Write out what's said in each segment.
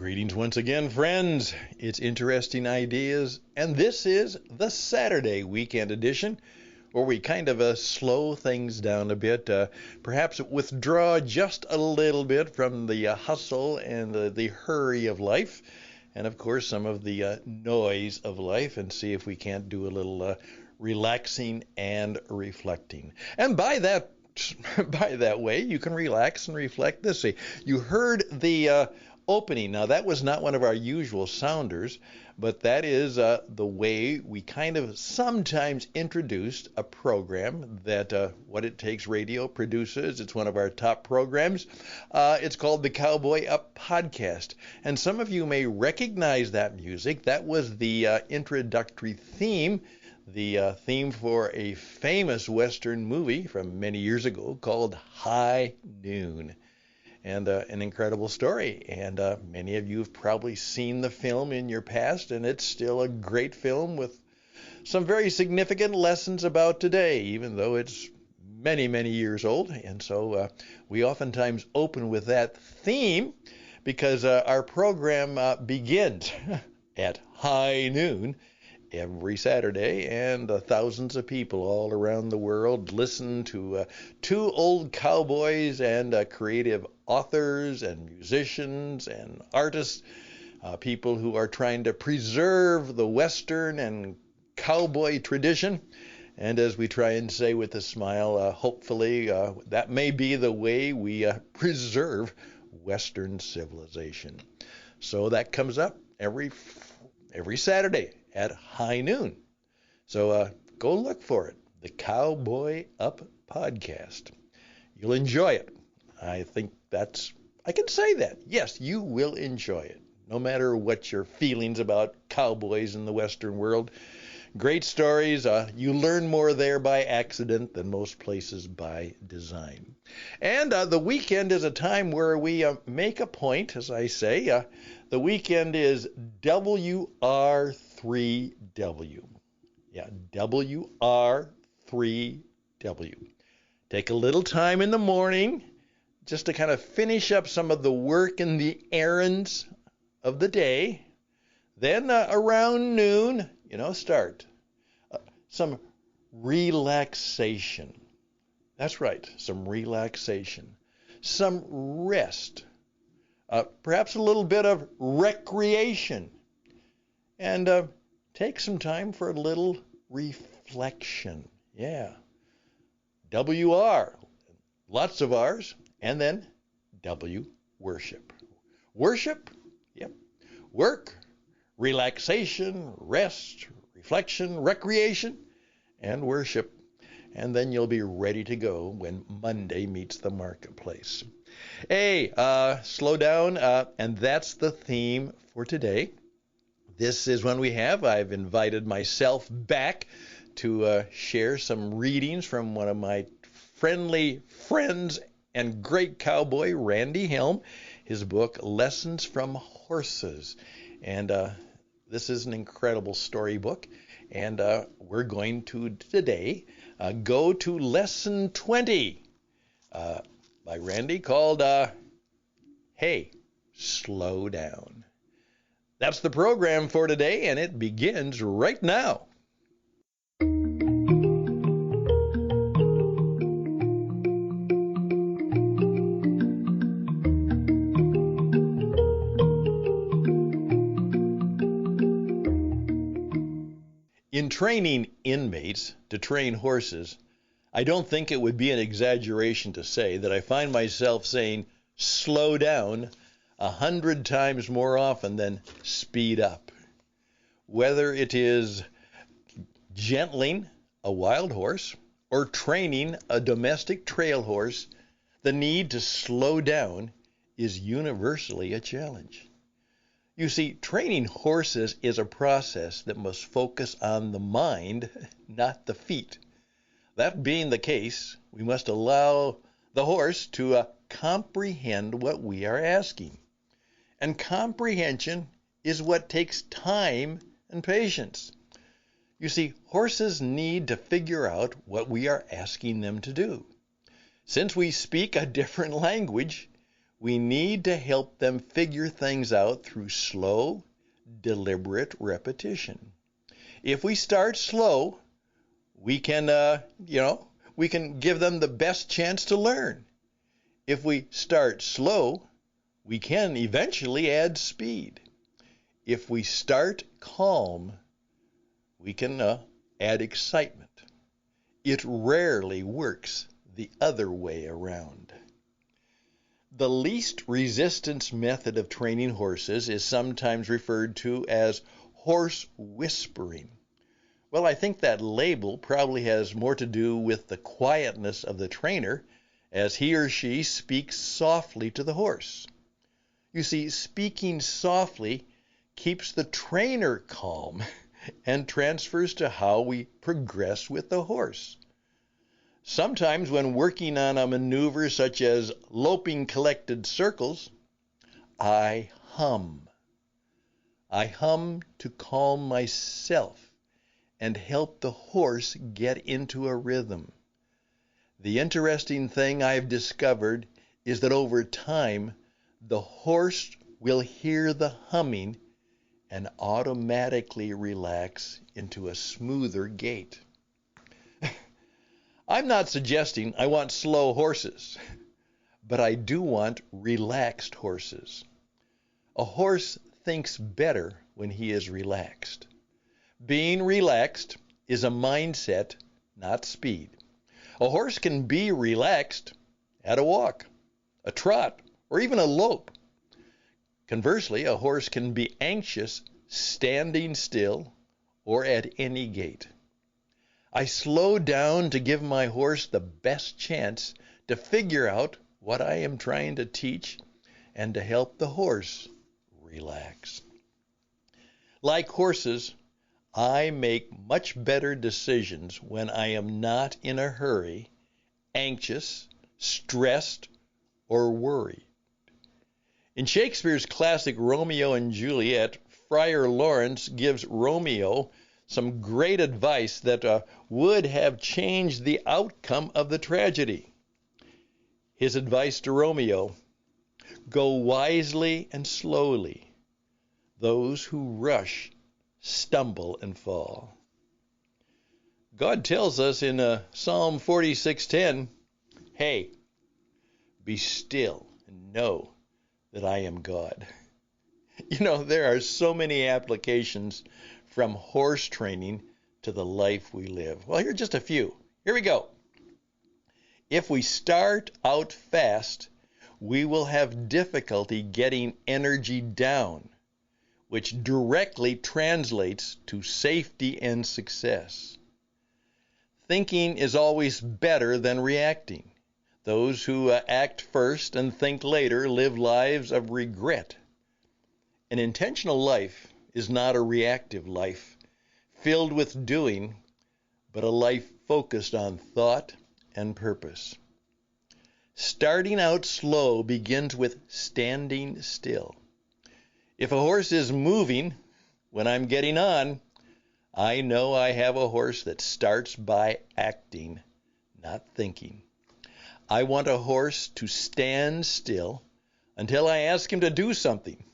Greetings once again, friends. It's Interesting Ideas, and this is the Saturday weekend edition, where we kind of slow things down a bit, perhaps withdraw just a little bit from the hustle and the hurry of life, and of course some of the noise of life, and see if we can't do a little relaxing and reflecting. And by that way, you can relax and reflect. This way, you heard the opening. Now, that was not one of our usual sounders, but that is the way we kind of sometimes introduced a program that What It Takes Radio produces. It's one of our top programs. It's called the Cowboy Up Podcast. And some of you may recognize that music. That was the introductory theme. The theme for a famous Western movie from many years ago called High Noon. And an incredible story. And many of you have probably seen the film in your past, and it's still a great film with some very significant lessons about today, even though it's many, many years old. And so we oftentimes open with that theme because our program begins at high noon every Saturday, and thousands of people all around the world listen to two old cowboys and creative authors and musicians and artists, people who are trying to preserve the Western and cowboy tradition. And as we try and say with a smile, hopefully that may be the way we preserve Western civilization. So that comes up every Saturday at high noon. So go look for it, the Cowboy Up Podcast. You'll enjoy it. I think I can say that. Yes, you will enjoy it, no matter what your feelings about cowboys in the Western world. Great stories. You learn more there by accident than most places by design. And the weekend is a time where we make a point, as I say. The weekend is WR3W. Yeah, WR3W. Take a little time in the morning just to kind of finish up some of the work and the errands of the day. Then around noon, start some relaxation. That's right, some relaxation, some rest, perhaps a little bit of recreation, and take some time for a little reflection. Yeah, WR, lots of R's, and then W, worship. Worship, yep, work, relaxation, rest, reflection, recreation, and worship. And then you'll be ready to go when Monday meets the marketplace. Hey, slow down, and that's the theme for today. This is when I've invited myself back to share some readings from one of my friendly friends and great cowboy, Randy Helm, his book, Lessons from Horses. And this is an incredible storybook. And we're going to today go to lesson 20 by Randy called, Hey, Slow Down. That's the program for today, and it begins right now. In training inmates to train horses, I don't think it would be an exaggeration to say that I find myself saying slow down 100 times more often than speed up. Whether it is gentling a wild horse or training a domestic trail horse, the need to slow down is universally a challenge. You see, training horses is a process that must focus on the mind, not the feet. That being the case, we must allow the horse to comprehend what we are asking. And comprehension is what takes time and patience. You see, horses need to figure out what we are asking them to do. Since we speak a different language, We need to help them figure things out through slow, deliberate repetition. If we start slow, we can give them the best chance to learn. If we start slow, we can eventually add speed. If we start calm, we can add excitement. It rarely works the other way around. The least resistance method of training horses is sometimes referred to as horse whispering. Well, I think that label probably has more to do with the quietness of the trainer as he or she speaks softly to the horse. You see, speaking softly keeps the trainer calm and transfers to how we progress with the horse. Sometimes when working on a maneuver such as loping collected circles, I hum. I hum to calm myself and help the horse get into a rhythm. The interesting thing I've discovered is that over time, the horse will hear the humming and automatically relax into a smoother gait. I'm not suggesting I want slow horses, but I do want relaxed horses. A horse thinks better when he is relaxed. Being relaxed is a mindset, not speed. A horse can be relaxed at a walk, a trot, or even a lope. Conversely, a horse can be anxious standing still or at any gait. I slow down to give my horse the best chance to figure out what I am trying to teach and to help the horse relax. Like horses, I make much better decisions when I am not in a hurry, anxious, stressed, or worried. In Shakespeare's classic Romeo and Juliet, Friar Lawrence gives Romeo some great advice that would have changed the outcome of the tragedy. His advice to Romeo: go wisely and slowly. Those who rush stumble and fall. God tells us in Psalm 46:10, hey, be still and know that I am God. You know, there are so many applications from horse training to the life we live. Well, here are just a few. Here we go. If we start out fast, we will have difficulty getting energy down, which directly translates to safety and success. Thinking is always better than reacting. Those who act first and think later live lives of regret. An intentional life is not a reactive life filled with doing, but a life focused on thought and purpose. Starting out slow begins with standing still. If a horse is moving when I'm getting on, I know I have a horse that starts by acting, not thinking. I want a horse to stand still until I ask him to do something.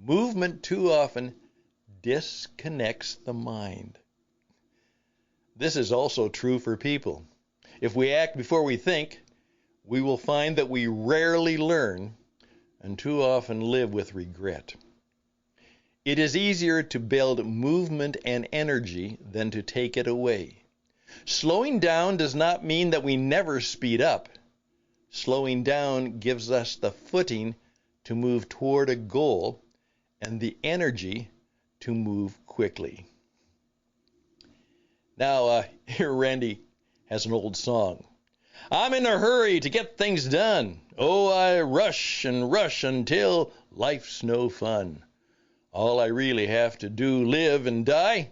Movement too often disconnects the mind. This is also true for people. If we act before we think, we will find that we rarely learn and too often live with regret. It is easier to build movement and energy than to take it away. Slowing down does not mean that we never speed up. Slowing down gives us the footing to move toward a goal and the energy to move quickly. Now, here Randy has an old song. I'm in a hurry to get things done. Oh, I rush and rush until life's no fun. All I really have to do, live and die,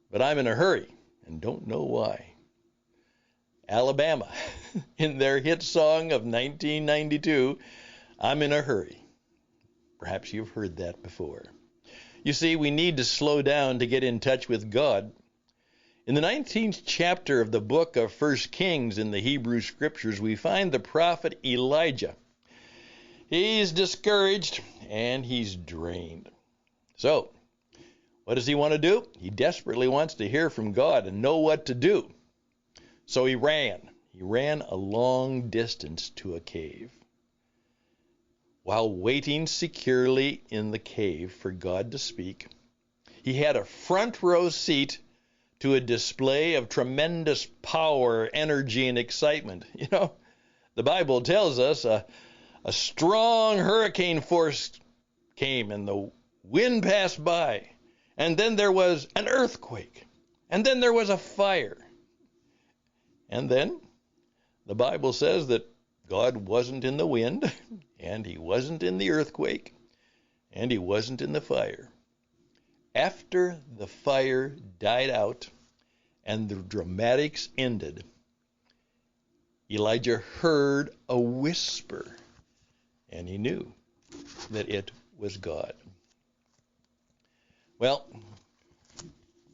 but I'm in a hurry and don't know why. Alabama, in their hit song of 1992, I'm in a hurry. Perhaps you've heard that before. You see, we need to slow down to get in touch with God. In the 19th chapter of the book of 1 Kings in the Hebrew Scriptures, we find the prophet Elijah. He's discouraged and he's drained. So, what does he want to do? He desperately wants to hear from God and know what to do. So he ran. He ran a long distance to a cave. While waiting securely in the cave for God to speak, he had a front row seat to a display of tremendous power, energy, and excitement. You know, the Bible tells us a strong hurricane force came and the wind passed by. And then there was an earthquake. And then there was a fire. And then the Bible says that God wasn't in the wind, and he wasn't in the earthquake, and he wasn't in the fire. After the fire died out and the dramatics ended, Elijah heard a whisper, and he knew that it was God. Well,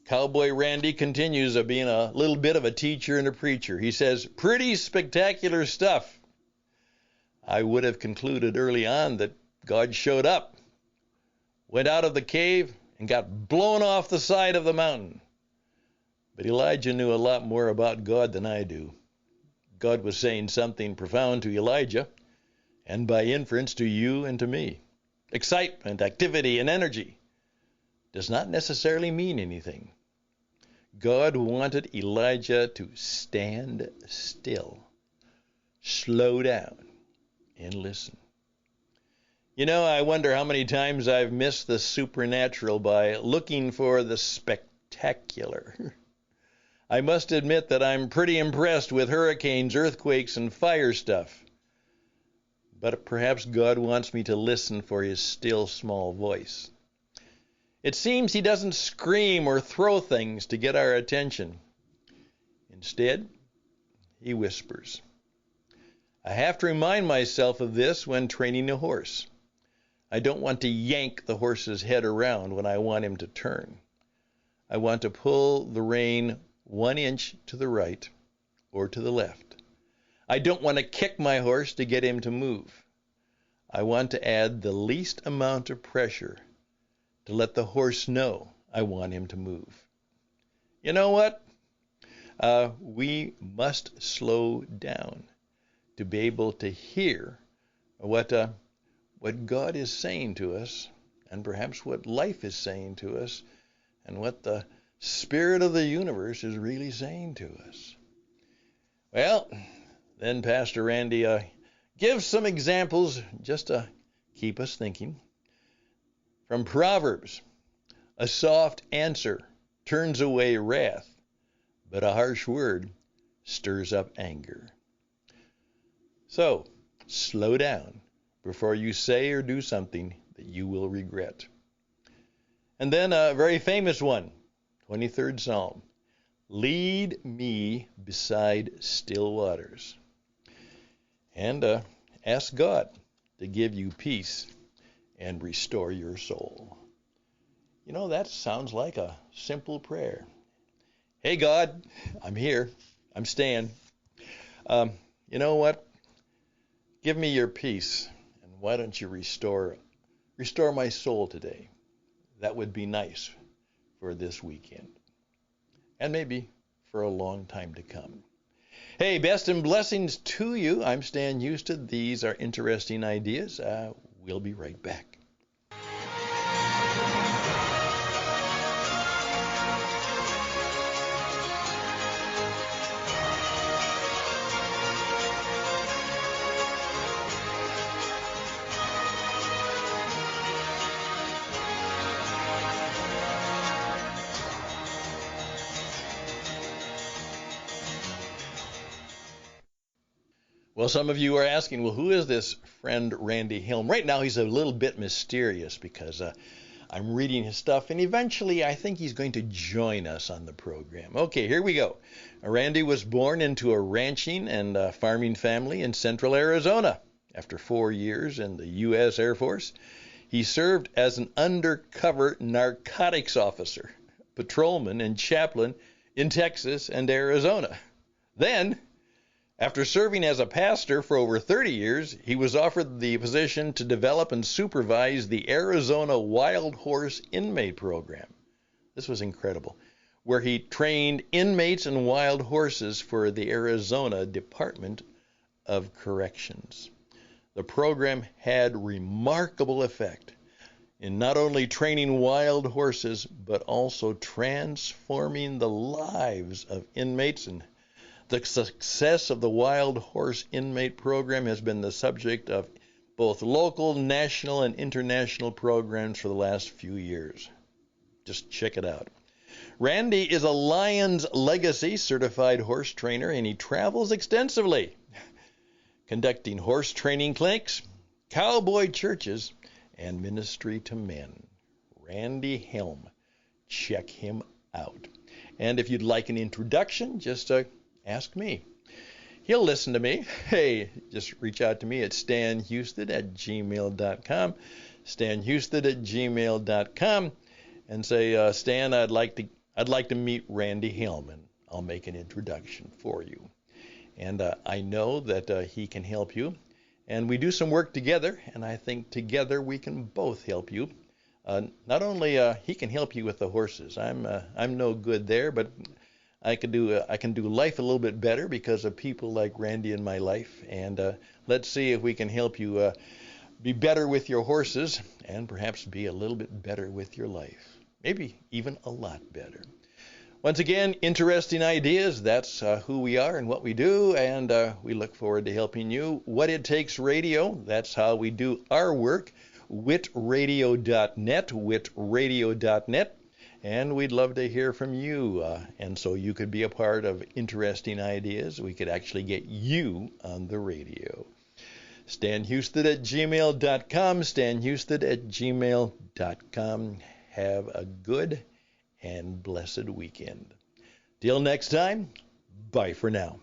Cowboy Randy continues being a little bit of a teacher and a preacher. He says, pretty spectacular stuff. I would have concluded early on that God showed up, went out of the cave, and got blown off the side of the mountain. But Elijah knew a lot more about God than I do. God was saying something profound to Elijah, and by inference to you and to me. Excitement, activity, and energy does not necessarily mean anything. God wanted Elijah to stand still, slow down, and listen. You know, I wonder how many times I've missed the supernatural by looking for the spectacular. I must admit that I'm pretty impressed with hurricanes, earthquakes, and fire stuff. But perhaps God wants me to listen for his still small voice. It seems he doesn't scream or throw things to get our attention. Instead, he whispers. I have to remind myself of this when training a horse. I don't want to yank the horse's head around when I want him to turn. I want to pull the rein 1 inch to the right or to the left. I don't want to kick my horse to get him to move. I want to add the least amount of pressure to let the horse know I want him to move. You know what? We must slow down to be able to hear what God is saying to us, and perhaps what life is saying to us, and what the Spirit of the universe is really saying to us. Well, then Pastor Randy gives some examples just to keep us thinking. From Proverbs, a soft answer turns away wrath, but a harsh word stirs up anger. So, slow down before you say or do something that you will regret. And then a very famous one, 23rd Psalm. Lead me beside still waters. And ask God to give you peace and restore your soul. You know, that sounds like a simple prayer. Hey, God, I'm here. I'm staying. You know what? Give me your peace, and why don't you restore my soul today? That would be nice for this weekend, and maybe for a long time to come. Hey, best and blessings to you. I'm Stan Houston. These are interesting ideas. We'll be right back. Well, some of you are asking, well, who is this friend Randy Helm? Right now, he's a little bit mysterious because I'm reading his stuff, and eventually I think he's going to join us on the program. Okay, here we go. Randy was born into a ranching and farming family in central Arizona. After 4 years in the U.S. Air Force, he served as an undercover narcotics officer, patrolman, and chaplain in Texas and Arizona. Then, After serving as a pastor for over 30 years, he was offered the position to develop and supervise the Arizona Wild Horse Inmate Program. This was incredible, where he trained inmates and wild horses for the Arizona Department of Corrections. The program had remarkable effect in not only training wild horses, but also transforming the lives of inmates. And the success of the Wild Horse Inmate Program has been the subject of both local, national, and international programs for the last few years. Just check it out. Randy is a Lions Legacy certified horse trainer, and he travels extensively, conducting horse training clinics, cowboy churches, and ministry to men. Randy Helm. Check him out. And if you'd like an introduction, just ask me. He'll listen to me. Hey, just reach out to me at stanhouston@gmail.com. stanhouston@gmail.com, and say, Stan, I'd like to meet Randy Helm, and I'll make an introduction for you. And I know that he can help you. And we do some work together, and I think together we can both help you. Not only he can help you with the horses. I'm no good there, but I can do life a little bit better because of people like Randy in my life. And let's see if we can help you be better with your horses, and perhaps be a little bit better with your life. Maybe even a lot better. Once again, interesting ideas. That's who we are and what we do, and we look forward to helping you. What It Takes Radio, that's how we do our work. witradio.net, witradio.net, and we'd love to hear from you. And so you could be a part of interesting ideas. We could actually get you on the radio. stanhouston@gmail.com, stanhouston@gmail.com. Have a good and blessed weekend. Till next time, bye for now.